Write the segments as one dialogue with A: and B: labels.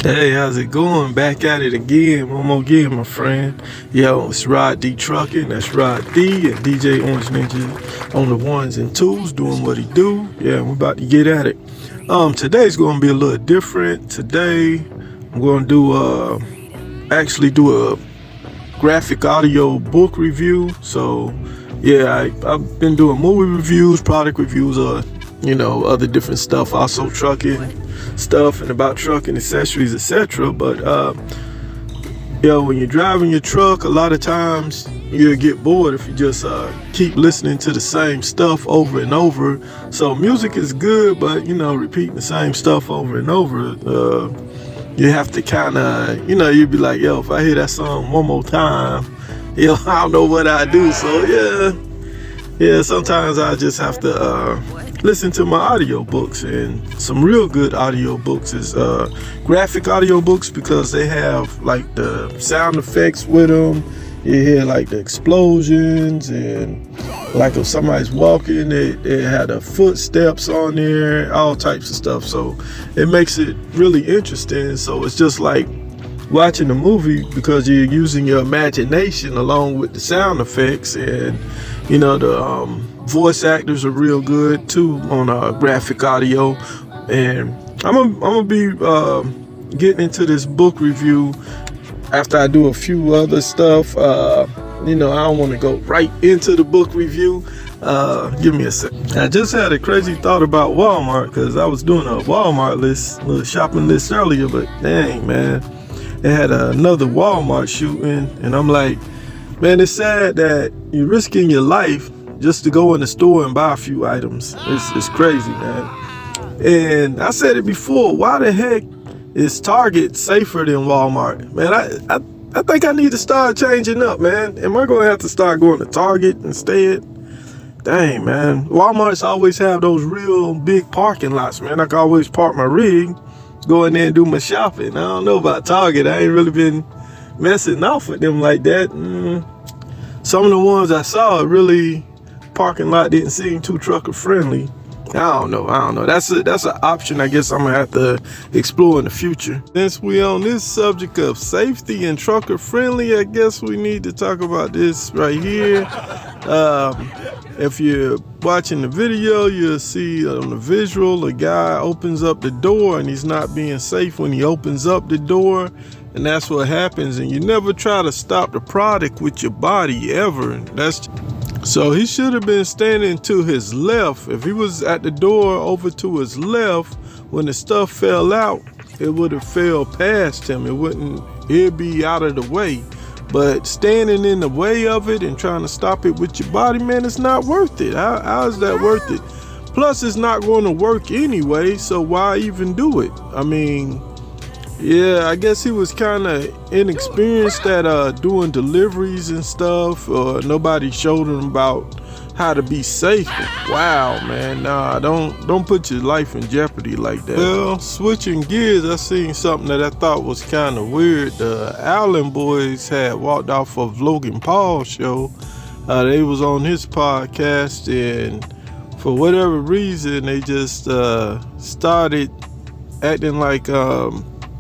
A: Hey, how's it going? Back at it again, one more again, my friend. Yo, it's Rod D Trucking. That's Rod D and DJ Orange Ninja on the ones and twos, doing what he do. Yeah, we're about to get at it. Today's going to be a little different. Today, I'm going to actually do a graphic audio book review. So, yeah, I've been doing movie reviews, product reviews, other different stuff, also trucking stuff and about trucking accessories, etc. But when you're driving your truck, a lot of times you'll get bored if you just keep listening to the same stuff over and over. So music is good, but repeating the same stuff over and over, you have to kind of, you'd be like, yo, if I hear that song one more time, I don't know what I do. So sometimes I just have to listen to my audiobooks, and some real good audiobooks is graphic audiobooks, because they have like the sound effects with them. You hear like the explosions, and like if somebody's walking, it had the footsteps on there, all types of stuff. So it makes it really interesting. So it's just like watching a movie, because you're using your imagination along with the sound effects, and the voice actors are real good too on graphic audio. And I'm gonna be getting into this book review after I do a few other stuff. I don't want to go right into the book review. Give me a sec. I just had a crazy thought about Walmart, because I was doing a Walmart little shopping list earlier, but dang, man, they had another Walmart shooting, and I'm like, man, it's sad that you're risking your life just to go in the store and buy a few items. It's crazy, man. And I said it before, why the heck is Target safer than Walmart? Man, I think I need to start changing up, man. Am I going to have to start going to Target instead? Dang, man. Walmart's always have those real big parking lots, man. I can always park my rig, go in there and do my shopping. I don't know about Target. I ain't really been messing off with them like that. Some of the ones I saw, really, parking lot didn't seem too trucker friendly. I don't know. That's an option I guess I'm gonna have to explore in the future. Since we on this subject of safety and trucker friendly, I guess we need to talk about this right here. If you're watching the video, you'll see on the visual, a guy opens up the door, and he's not being safe when he opens up the door. And that's what happens. And you never try to stop the product with your body ever. So he should have been standing to his left. If he was at the door over to his left, when the stuff fell out, it would have fell past him. It'd be out of the way. But standing in the way of it and trying to stop it with your body, man, it's not worth it. How is that worth it? Plus, it's not going to work anyway, so why even do it? I mean, yeah, I guess he was kind of inexperienced at doing deliveries and stuff. Nobody showed him about how to be safe. Wow, man, nah, don't put your life in jeopardy like that. Well, switching gears, I seen something that I thought was kind of weird. The Allen boys had walked off of Logan Paul's show. They was on his podcast, and for whatever reason, they just started acting like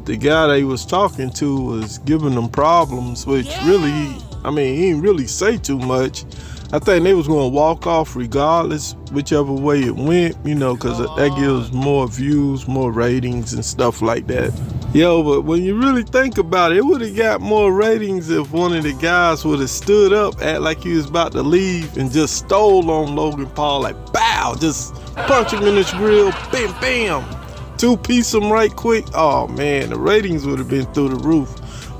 A: the guy they was talking to was giving them problems, which really, he didn't really say too much. I think they was going to walk off regardless, whichever way it went, because that gives more views, more ratings and stuff like that. But when you really think about it, it would have got more ratings if one of the guys would have stood up, act like he was about to leave, and just stole on Logan Paul, like, bow, just punch him in his grill, bam, bam. Two-piece him right quick. Oh man, the ratings would have been through the roof.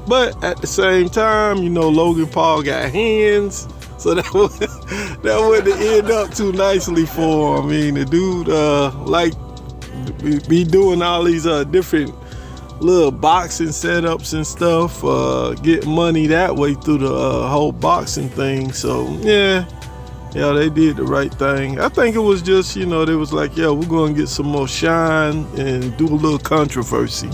A: But at the same time, Logan Paul got hands, so that wouldn't end up too nicely for him. I mean, the dude be doing all these different little boxing setups and stuff, getting money that way through the whole boxing thing. So yeah, they did the right thing. I think it was just, they was like, we're going to get some more shine and do a little controversy.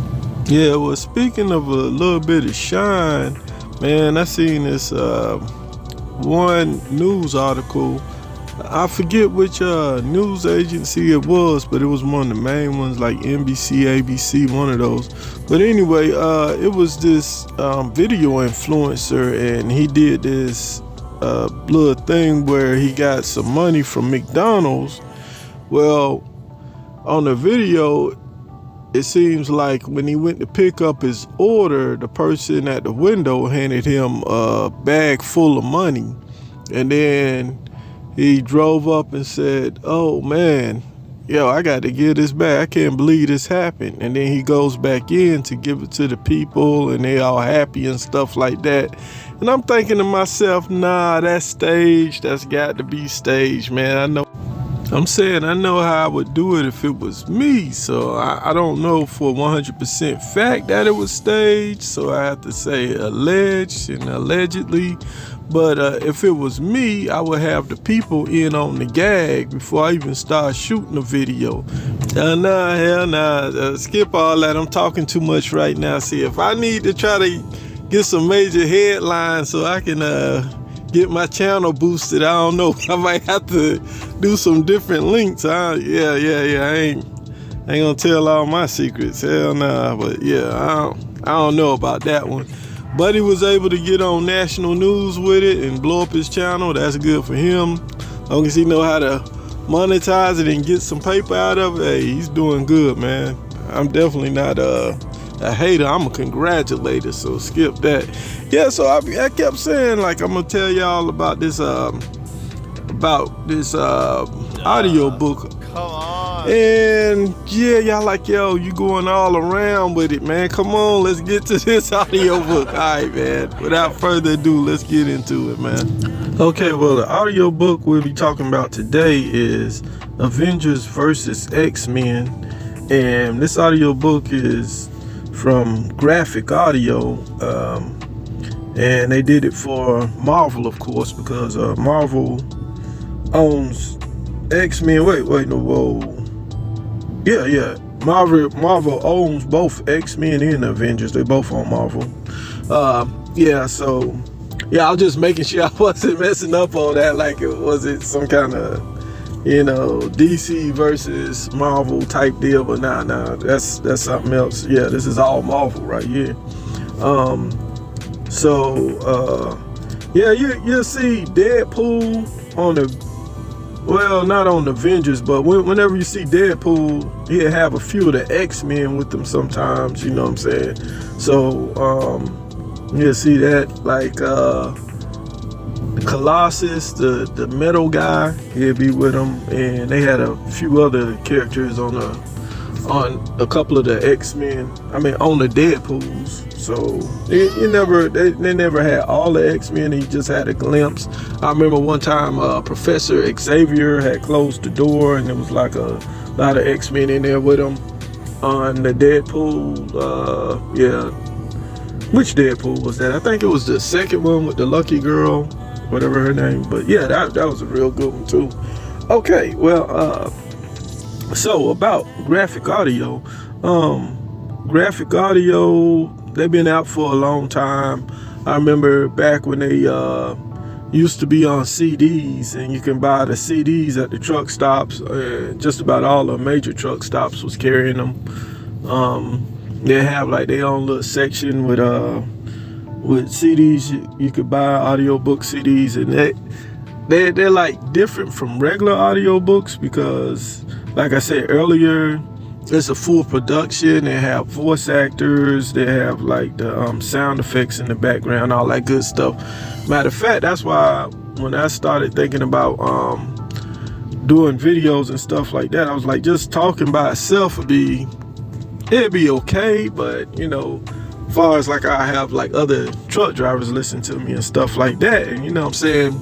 A: Yeah, well, speaking of a little bit of shine, man, I seen this one news article I forget which news agency it was, but it was one of the main ones, like NBC, ABC, one of those. But anyway, it was this video influencer, and he did this little thing where he got some money from McDonald's. Well, on the video, it seems like when he went to pick up his order, the person at the window handed him a bag full of money, and then he drove up and said, "Oh man, yo, I got to give this back. I can't believe this happened." And then he goes back in to give it to the people, and they all happy and stuff like that. And I'm thinking to myself, nah, that's staged. That's got to be staged, man. I know how I would do it if it was me. So I don't know for 100% fact that it was staged. So I have to say alleged and allegedly. But if it was me, I would have the people in on the gag before I even start shooting the video. Hell nah. Skip all that. I'm talking too much right now. See, if I need to try to get some major headlines so I can get my channel boosted, I don't know. I might have to do some different links. I ain't gonna tell all my secrets. Hell nah. But yeah, I don't know about that one. But he was able to get on national news with it and blow up his channel. That's good for him. As long as he know how to monetize it and get some paper out of it, hey, he's doing good, man. I'm definitely not a hater. I'm a congratulator, so skip that. Yeah, so I kept saying, like, I'm gonna tell y'all about this audio book.
B: Come on.
A: And yeah, y'all like, yo, you going all around with it, man. Come on, let's get to this audio book. All right, man. Without further ado, let's get into it, man. Okay, well, the audio book we'll be talking about today is Avengers versus Xmen. And this audio book is from Graphic Audio. And they did it for Marvel, of course, because Marvel owns Xmen. Wait, no, whoa. Yeah. Marvel owns both Xmen and Avengers. They both own Marvel. So I was just making sure I wasn't messing up on that. Like, was it some kind of, DC versus Marvel type deal? But nah, that's something else. Yeah, this is all Marvel right here. You'll see Deadpool on the, well, not on the Avengers, but whenever you see Deadpool, he'll have a few of the X-Men with them sometimes, you know what I'm saying? So, you'll see that, like, Colossus, the metal guy, he'll be with them, and they had a few other characters on a couple of the X-Men, on the Deadpools. So they never had all the X-Men. He just had a glimpse. I remember one time Professor Xavier had closed the door, and there was like a lot of X-Men in there with him on the Deadpool. Which Deadpool was that? I think it was the second one with the lucky girl, whatever her name. But yeah, that was a real good one too. Okay, well, so about Graphic Audio. Graphic Audio, they've been out for a long time. I remember back when they used to be on CDs, and you can buy the CDs at the truck stops. Just about all the major truck stops was carrying them. They have like their own little section with CDs. You could buy audiobook CDs, and they're like different from regular audiobooks because, like I said earlier, it's a full production. They have voice actors. They have like the sound effects in the background, all that good stuff. Matter of fact, that's why when I started thinking about doing videos and stuff like that, I was like, just talking by itself it'd be okay, but as far as like I have like other truck drivers listen to me and stuff like that, and you know what I'm saying,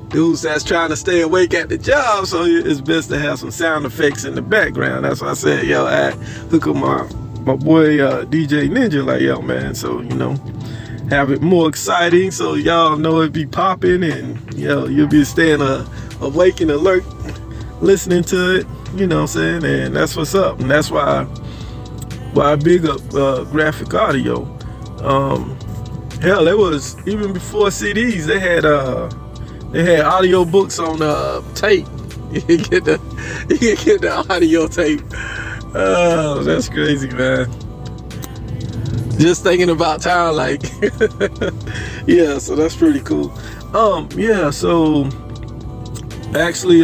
A: dudes that's trying to stay awake at the job, so it's best to have some sound effects in the background. That's why I said, yo, I hook up my boy DJ Ninja, like, yo, man, so have it more exciting, so y'all know it be popping, and you'll be staying awake and alert listening to it, you know what I'm saying, and that's what's up. And that's why I big up Graphic Audio. Hell, it was even before CDs. They They had audio books on tape. You can get the audio tape. Oh, that's crazy, man. Just thinking about time, like, yeah. So that's pretty cool. Yeah. So actually,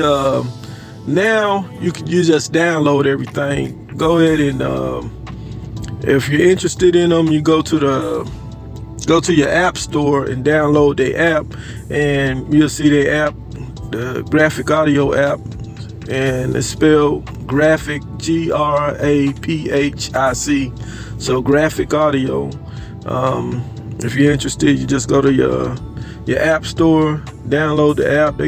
A: now you just download everything. Go ahead and if you're interested in them, you go to your app store and download the app, and you'll see the app, the graphic audio app, and it's spelled graphic, GRAPHIC. So graphic audio. If you're interested, you just go to your app store, download the app. They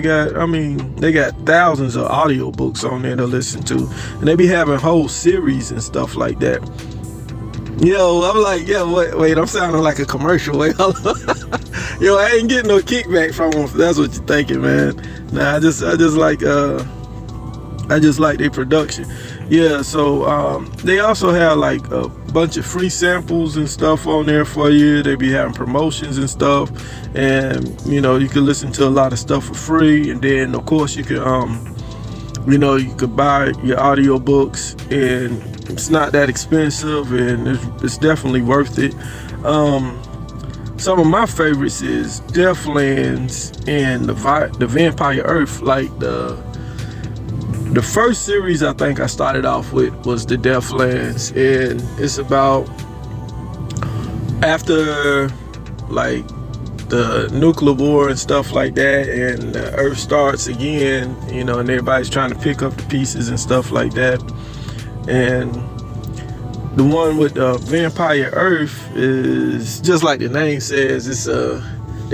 A: got thousands of audio books on there to listen to, and they be having whole series and stuff like that. Yo, I'm like, yo, wait, I'm sounding like a commercial. Wait, hold on. Yo, I ain't getting no kickback from them. If that's what you're thinking, man. Nah, I just like their production. Yeah, so they also have like a bunch of free samples and stuff on there for you. They be having promotions and stuff, and you can listen to a lot of stuff for free. And then of course you can you could buy your audio books, and it's not that expensive, and it's definitely worth it. Some of my favorites is Deathlands and the Vampire Earth. Like the first series I think I started off with was the Deathlands, and it's about after like the nuclear war and stuff like that, and the Earth starts again, and everybody's trying to pick up the pieces and stuff like that. And the one with Vampire Earth is just like the name says, it's the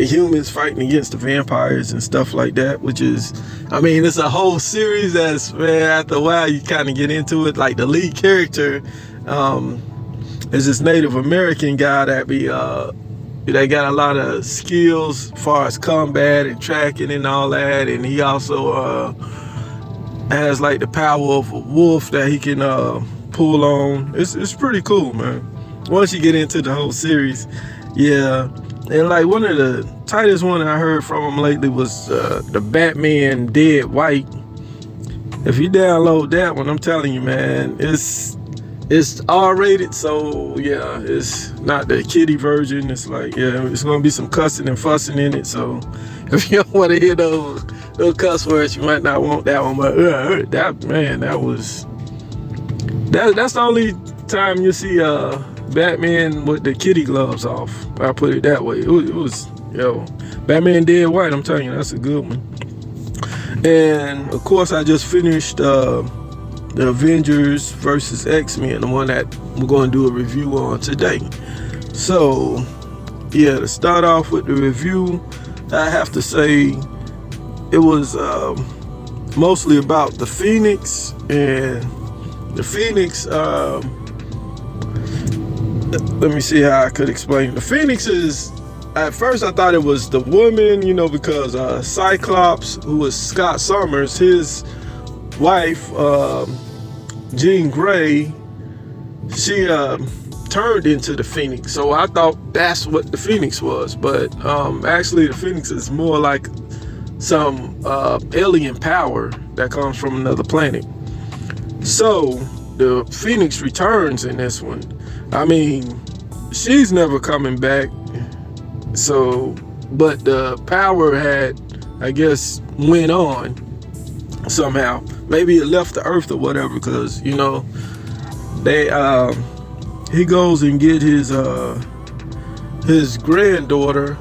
A: humans fighting against the vampires and stuff like that, which is, it's a whole series that's, man, after a while you kind of get into it. Like the lead character is this Native American guy that they got a lot of skills as far as combat and tracking and all that, and he also has like the power of a wolf that he can pull on. It's pretty cool, man, once you get into the whole series. Yeah. And like one of the tightest one I heard from him lately was the Batman Dead White. If you download that one, I'm telling you, man, it's R-rated, so yeah, it's not the kiddie version. It's like, yeah, it's gonna be some cussing and fussing in it. So if you don't want to hear those cuss words, you might not want that one. But that's the only time you see Batman with the kitty gloves off. I'll put it that way. It was Batman Dead White. I'm telling you, that's a good one. And of course, I just finished the Avengers versus Xmen, the one that we're going to do a review on today. So yeah, to start off with the review, I have to say it was mostly about the Phoenix. And the Phoenix, let me see how I could explain. The Phoenix is, at first I thought it was the woman, because Cyclops, who was Scott Summers, his wife, Jean Grey, she turned into the Phoenix. So I thought that's what the Phoenix was, but actually the Phoenix is more like some alien power that comes from another planet. So the Phoenix returns in this one. She's never coming back. So, but the power had, I guess, went on somehow. Maybe it left the Earth or whatever, because they he goes and get his granddaughter,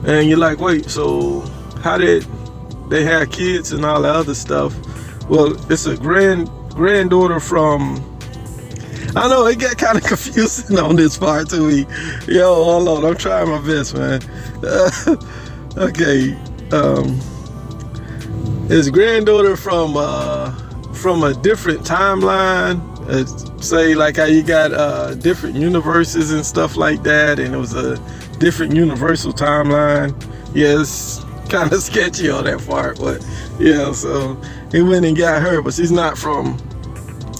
A: and you're like, wait, so how did they have kids and all that other stuff? Well, it's a granddaughter from, I know it got kind of confusing on this part too. Yo, hold on, I'm trying my best, man. Okay, his granddaughter from a different timeline. Say like how you got different universes and stuff like that, and it was a different universal timeline. Yeah, it's kind of sketchy on that part, but yeah. So he went and got her, but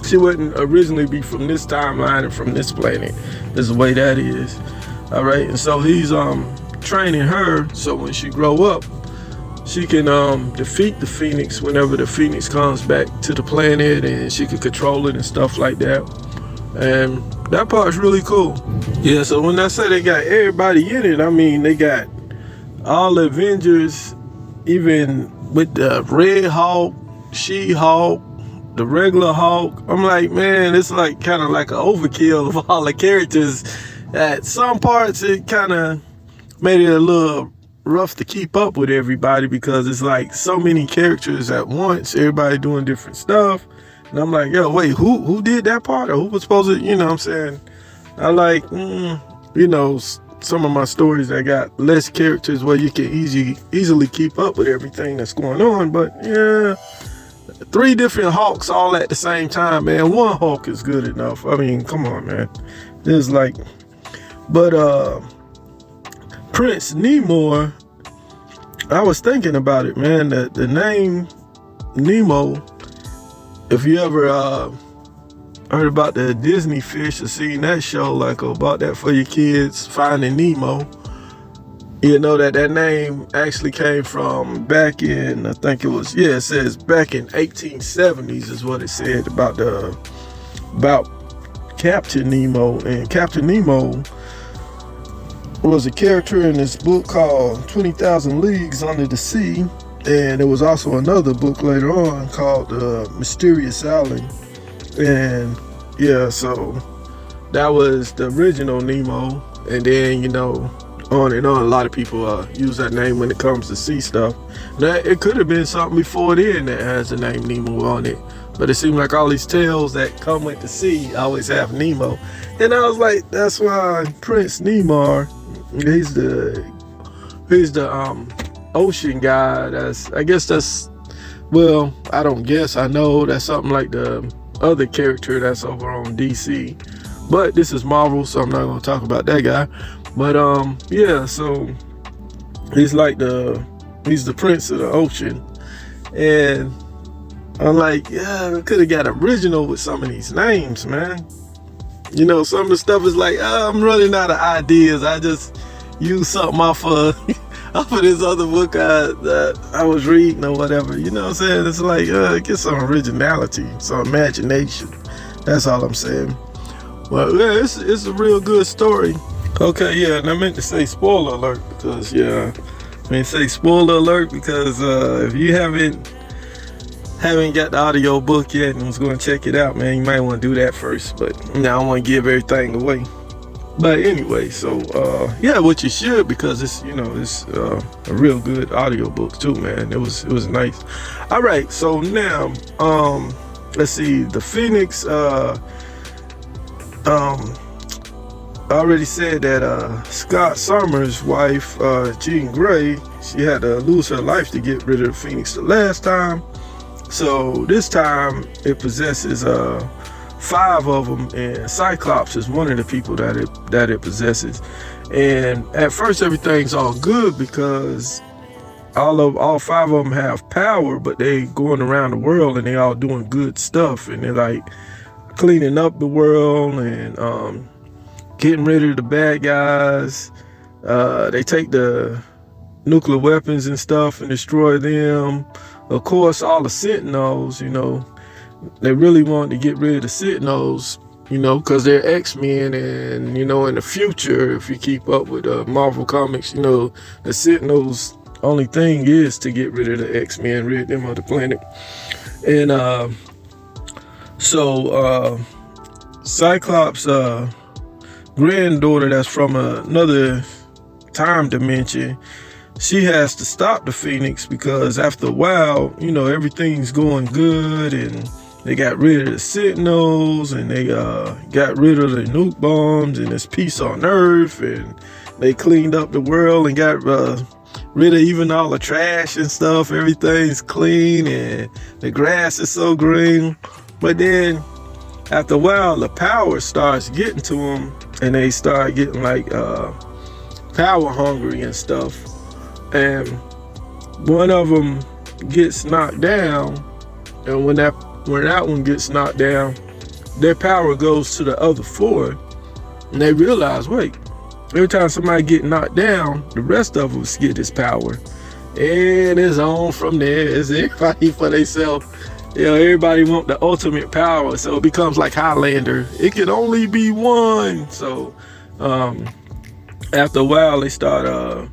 A: she wouldn't originally be from this timeline and from this planet. Is the way that is. All right, and so he's training her, so when she grow up, she can defeat the Phoenix whenever the Phoenix comes back to the planet, and she can control it and stuff like that. And that part's really cool. Yeah, so when I say they got everybody in it, I mean they got all the Avengers, even with the Red Hulk, She-Hulk, the regular Hulk. I'm like, man, it's like kind of like an overkill of all the characters. At some parts, it kind of made it a little rough to keep up with everybody because it's like so many characters at once, everybody doing different stuff. And I'm like, yo, wait, who did that part? Or who was supposed to, you know what I'm saying? I like, you know, some of my stories that got less characters where you can easily keep up with everything that's going on. But yeah, 3 different Hulks all at the same time, man. 1 Hulk is good enough. I mean, come on, man. There's like, but Prince Namor, I was thinking about it, man. The name Nemo, if you ever heard about the Disney fish or seen that show, like about that for your kids, Finding Nemo, you know that name actually came from back in, I think it was, yeah, it says back in 1870s is what it said about Captain Nemo. And Captain Nemo was a character in this book called 20,000 Leagues Under the Sea. And there was also another book later on called Mysterious Island. And yeah, so that was the original Nemo. And then, you know, on and on, a lot of people use that name when it comes to sea stuff. Now, it could have been something before then that has the name Nemo on it. But it seemed like all these tales that come with the sea always have Nemo. And I was like, that's why Prince Namor, he's the ocean guy. I guess well, I don't guess, I know that's something like the other character that's over on DC. But this is Marvel, so I'm not gonna talk about that guy. But yeah, so he's the prince of the ocean. And I'm like, yeah, we could have got original with some of these names, man. You know, some of the stuff is like, I'm running out of ideas. I just use something off of this other book that I was reading or whatever. You know what I'm saying? It's like, get some originality, some imagination. That's all I'm saying. Well, yeah, it's a real good story. Okay, yeah, and I meant to say spoiler alert because, yeah, I mean, say spoiler alert because if you haven't got the audio book yet and was going to check it out, man, you might want to do that first. But now I don't want to give everything away. But anyway, so yeah, what you should, because it's, you know, it's a real good audio book too, man. It was nice. All right, so now let's see, the Phoenix. I already said that Scott Summers' wife, Jean Grey, she had to lose her life to get rid of the Phoenix the last time. So this time it possesses 5 of them, and Cyclops is one of the people that it possesses. And at first everything's all good because all 5 of them have power, but they going around the world and they all doing good stuff, and they're like cleaning up the world and getting rid of the bad guys. They take the nuclear weapons and stuff and destroy them. Of course, all the Sentinels, you know, they really want to get rid of the Sentinels, you know, because they're X-Men. And, you know, in the future, if you keep up with Marvel Comics, you know, the Sentinels' only thing is to get rid of the X-Men, rid them of the planet. And so Cyclops' granddaughter that's from another time dimension, she has to stop the Phoenix because after a while, you know, everything's going good and they got rid of the Sentinels and they got rid of the nuke bombs and there's peace on Earth, and they cleaned up the world and got rid of even all the trash and stuff. Everything's clean and the grass is so green. But then after a while, the power starts getting to them and they start getting like power hungry and stuff. And one of them gets knocked down, and when that one gets knocked down, their power goes to the other 4, and they realize, wait, every time somebody get knocked down, the rest of us get this power. And it's on from there. It's everybody for themselves. You know, everybody want the ultimate power, so it becomes like Highlander. It can only be one. So after a while, they start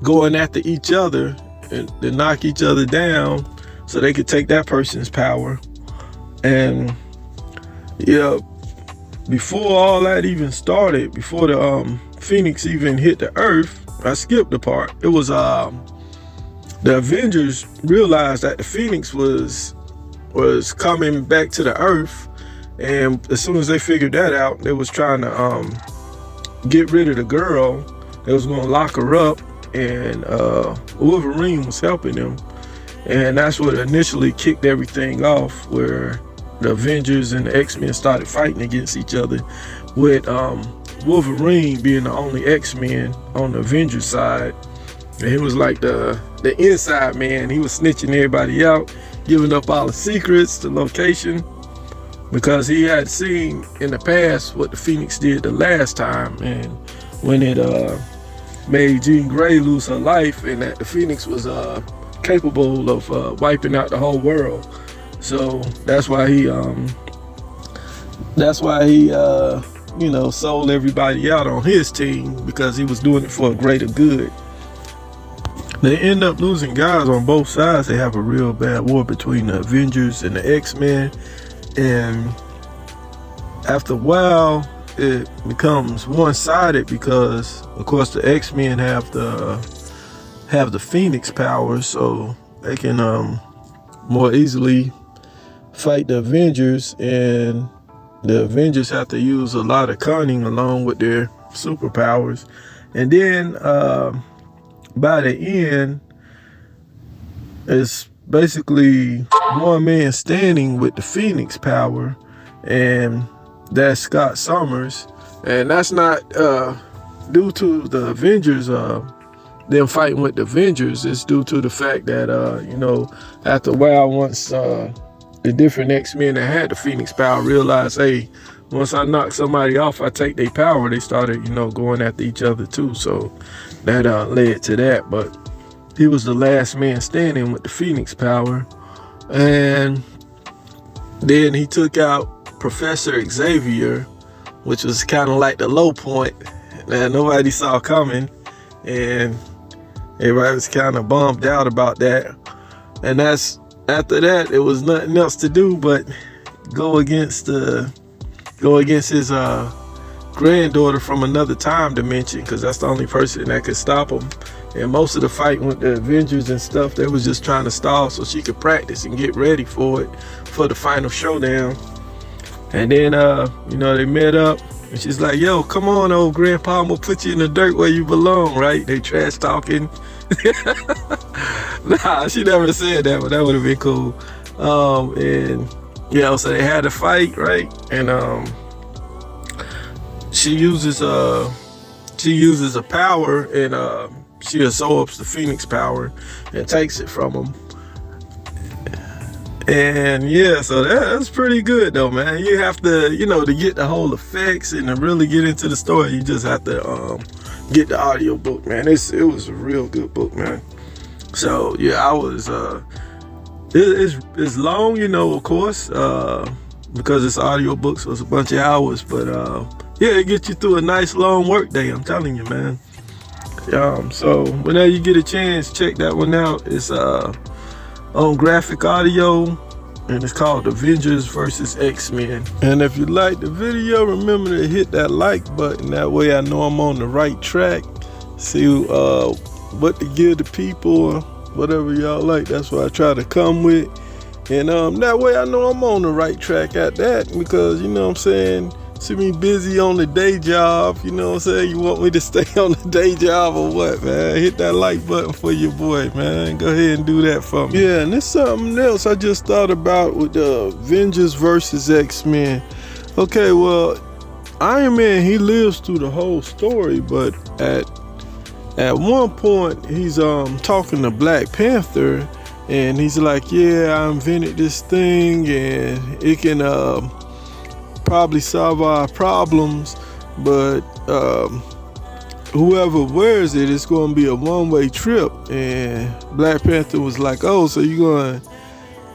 A: going after each other and to knock each other down, so they could take that person's power. And yeah, before all that even started, before the Phoenix even hit the Earth, I skipped the part. It was the Avengers realized that the Phoenix was coming back to the Earth, and as soon as they figured that out, they was trying to get rid of the girl. They was gonna lock her up, and Wolverine was helping them, and that's what initially kicked everything off, where the Avengers and the X-Men started fighting against each other, with Wolverine being the only X-Men on the Avengers side. And he was like the inside man. He was snitching everybody out, giving up all the secrets, the location, because he had seen in the past what the Phoenix did the last time, and when it made Jean Grey lose her life, and that the Phoenix was capable of wiping out the whole world. So that's why he you know, sold everybody out on his team, because he was doing it for a greater good. They end up losing guys on both sides. They have a real bad war between the Avengers and the X-Men, and after a while it becomes one-sided, because of course the X-Men have the Phoenix powers, so they can more easily fight the Avengers, and the Avengers have to use a lot of cunning along with their superpowers. And then by the end, it's basically one man standing with the Phoenix power, and that's Scott Summers. And that's not due to the Avengers, them fighting with the Avengers. It's due to the fact that you know, after a while, once the different X-Men that had the Phoenix power realized, hey, once I knock somebody off, I take their power, they started, you know, going after each other too. So that led to that. But he was the last man standing with the Phoenix power. And then he took out Professor Xavier, which was kind of like the low point that nobody saw coming. And everybody was kind of bummed out about that. And that's, after that, it was nothing else to do but go against his granddaughter from another time dimension, because that's the only person that could stop him. And most of the fighting with the Avengers and stuff, they was just trying to stall so she could practice and get ready for it, for the final showdown. And then you know, they met up, and she's like, yo, come on, old grandpa, I'm gonna put you in the dirt where you belong, right? They trash talking. Nah, she never said that, but that would have been cool. And you know, so they had a fight, right? And she uses a power, and she absorbs the Phoenix power and takes it from him. And yeah, so that's pretty good though, man. You have to, you know, to get the whole effects and to really get into the story, you just have to get the audio book, man. It was a real good book, man. So yeah, I was it's long, you know, of course, because it's audio books, so it's a bunch of hours, but yeah, it gets you through a nice long work day, I'm telling you, man. So whenever you get a chance, check that one out. It's on Graphic Audio, and it's called Avengers vs. X-Men. And if you like the video, remember to hit that like button. That way I know I'm on the right track. See what to give the people, whatever y'all like. That's what I try to come with. And that way I know I'm on the right track at that, because, you know what I'm saying, see me busy on the day job, you know what I'm saying? You want me to stay on the day job or what, man? Hit that like button for your boy, man. Go ahead and do that for me. Yeah, and there's something else I just thought about with the Avengers versus X-Men. Okay, well, Iron Man, he lives through the whole story, but at one point he's talking to Black Panther, and he's like, yeah, I invented this thing, and it can probably solve our problems, but whoever wears it, it's going to be a one-way trip. And Black Panther was like, oh, so you're going to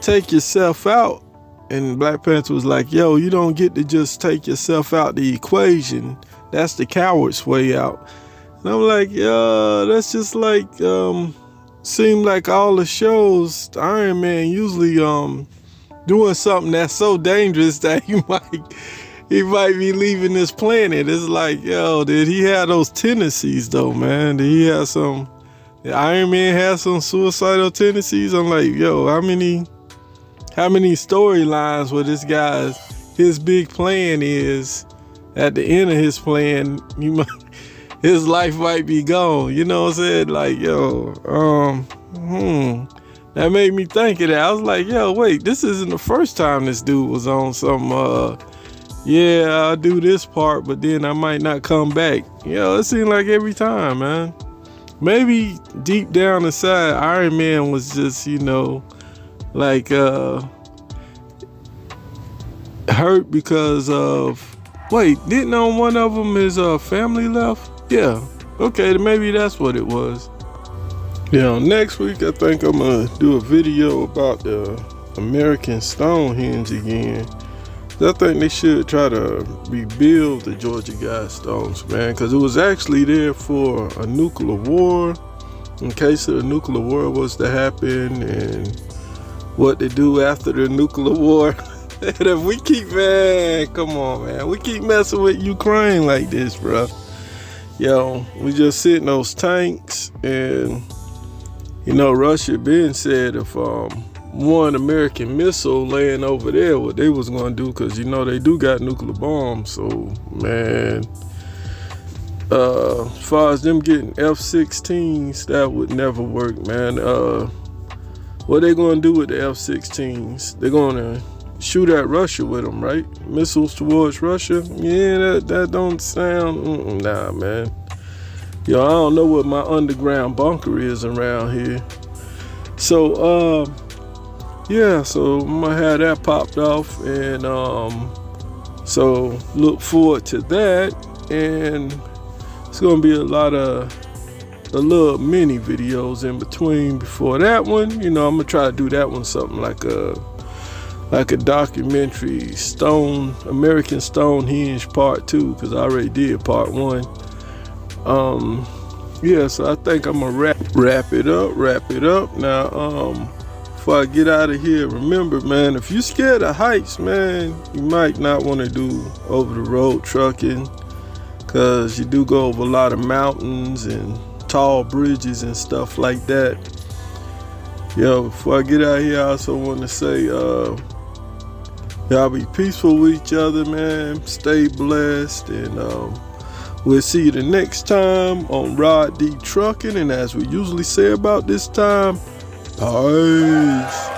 A: take yourself out? And Black Panther was like, yo, you don't get to just take yourself out the equation. That's the coward's way out. And I'm like, yeah, that's just like, seem like all the shows, Iron Man usually doing something that's so dangerous that he might be leaving this planet. It's like, yo, did he have those tendencies though, man? Did he have some, did Iron Man have some suicidal tendencies? I'm like, yo, how many storylines where this guy's, his big plan is, at the end of his plan, his life might be gone. You know what I'm saying? Like, yo, that made me think of that. I was like, yo, wait, this isn't the first time this dude was on some, yeah, I'll do this part, but then I might not come back. It seemed like every time, man. Maybe deep down inside, Iron Man was just, like, hurt because of, wait, didn't on one of them his family left? Yeah, okay, maybe that's what it was. Next week I think I'm gonna do a video about the American Stonehenge again. I think they should try to rebuild the Georgia Guidestones, man, because it was actually there for a nuclear war, in case a nuclear war was to happen, and what to do after the nuclear war. And if we keep, come on, man, we keep messing with Ukraine like this, bro. We just sit in those tanks, and Russia been said if one American missile laying over there, what they was gonna do, because they do got nuclear bombs. So, man, as far as them getting F-16s, that would never work, man. What they gonna do with the F-16s? They're gonna shoot at Russia with them, right? Missiles towards Russia? Yeah, that don't sound, nah, man. I don't know what my underground bunker is around here. So, yeah, so I'm gonna have that popped off, and so look forward to that. And it's gonna be a lot of the little mini videos in between before that one. I'm gonna try to do that one something like a documentary, American Stonehenge Part 2, because I already did Part 1. Yeah, so I think I'm gonna wrap it up now. Before I get out of here, remember, man, if you're scared of heights, man, you might not want to do over the road trucking, because you do go over a lot of mountains and tall bridges and stuff like that. Before I get out of here, I also want to say, y'all be peaceful with each other, man. Stay blessed, and we'll see you the next time on Rod D Trucking. And as we usually say about this time, peace.